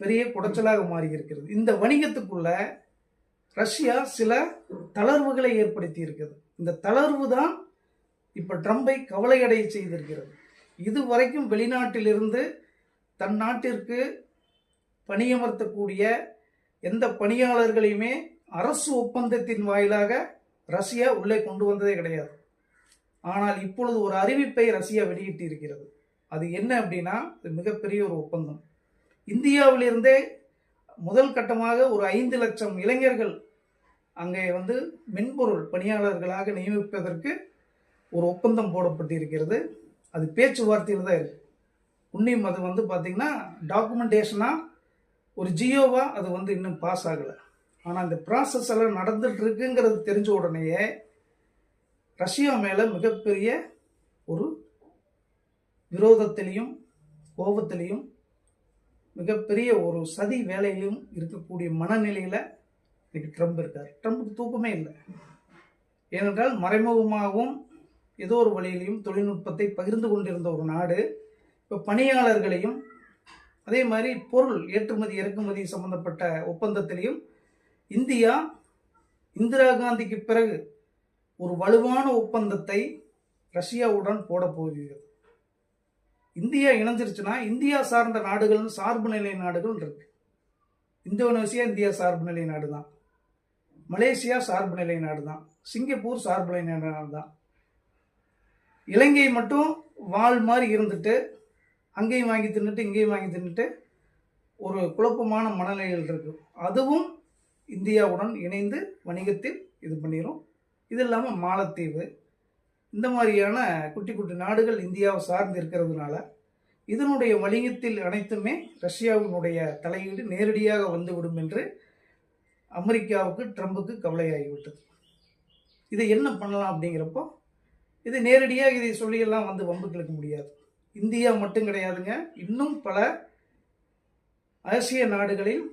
பெரிய குடைச்சலாக மாறி இருக்கிறது. இந்த வணிகத்துக்குள்ள ரஷ்யா சில தளர்வுகளை ஏற்படுத்தி இருக்கிறது. இந்த தளர்வு தான் இப்ப ட்ரம்பை கவலையடைய செய்திருக்கிறது. இதுவரைக்கும் வெளிநாட்டிலிருந்து தன் நாட்டிற்கு பணியமர்த்தக்கூடிய எந்த பணியாளர்களையுமே அரசு ஒப்பந்தத்தின் வாயிலாக ரஷ்யா உள்ளே கொண்டு வந்ததே கிடையாது. ஆனால் இப்பொழுது ஒரு அறிவிப்பை ரஷ்யா வெளியிட்டு இருக்கிறது. அது என்ன அப்படின்னா, இது மிகப்பெரிய ஒரு ஒப்பந்தம். இந்தியாவிலிருந்தே முதல் கட்டமாக ஒரு 5 லட்சம் இளைஞர்கள் அங்கே மென்பொருள் பணியாளர்களாக நியமிப்பதற்கு ஒரு ஒப்பந்தம் போடப்பட்டிருக்கிறது. அது பேச்சுவார்த்தையில் தான் இருக்கு. உன்னியும் அது பார்த்தீங்கன்னா டாக்குமெண்டேஷனா ஒரு ஜியோவா அது இன்னும் பாஸ் ஆகலை. ஆனால் இந்த ப்ராசஸ் எல்லாம் நடந்துட்டு இருக்குங்கிறது தெரிஞ்ச உடனேயே ரஷ்யா மேலே மிகப்பெரிய ஒரு விரோதத்திலையும் கோபத்திலையும் மிகப்பெரிய ஒரு சதி வேலையிலும் இருக்கக்கூடிய மனநிலையில் இன்னைக்கு ட்ரம்ப் இருக்கார். ட்ரம்புக்கு தூக்கமே இல்லை. ஏனென்றால் மறைமுகமாகவும் ஏதோ ஒரு வழியிலையும் தொழில்நுட்பத்தை பகிர்ந்து கொண்டிருந்த ஒரு நாடு இப்போ பணியாளர்களையும் அதே மாதிரி பொருள் ஏற்றுமதி இறக்குமதி சம்பந்தப்பட்ட ஒப்பந்தத்திலையும் இந்திரா காந்திக்கு பிறகு ஒரு வலுவான ஒப்பந்தத்தை ரஷ்யாவுடன் போட போகிறது. இந்தியா இணைஞ்சிருச்சுன்னா இந்தியா சார்ந்த நாடுகள் சார்பு நிலை நாடுகள் இருக்கு. இந்தோனேசியா இந்தியா சார்பு நிலை நாடு தான், மலேசியா சார்பு நிலை நாடு தான், சிங்கப்பூர் சார்பு நிலை நாடு தான். இலங்கை மட்டும் வால் மாதிரி இருந்துட்டு அங்கேயும் வாங்கி தின்னுட்டு இங்கேயும் வாங்கி தின்னுட்டு ஒரு குழப்பமான மனநிலையில் இருக்கு. அதுவும் இந்தியாவுடன் இணைந்து வணிகத்தில் இது பண்ணிடும். இது இல்லாமல் மாலத்தீவு இந்த மாதிரியான குட்டி குட்டி நாடுகள் இந்தியாவை சார்ந்து இருக்கிறதுனால இதனுடைய வணிகத்தில் அனைத்துமே ரஷ்யாவினுடைய தலையீடு நேரடியாக வந்துவிடும் என்று அமெரிக்காவுக்கு ட்ரம்புக்கு கவலையாகிவிட்டது. இதை என்ன பண்ணலாம் அப்படிங்கிறப்போ இது நேரடியாக இதை சொல்லியெல்லாம் வம்பு கிழக்க முடியாது. இந்தியா மட்டும் கிடையாதுங்க, இன்னும் பல ஆசிய நாடுகளில்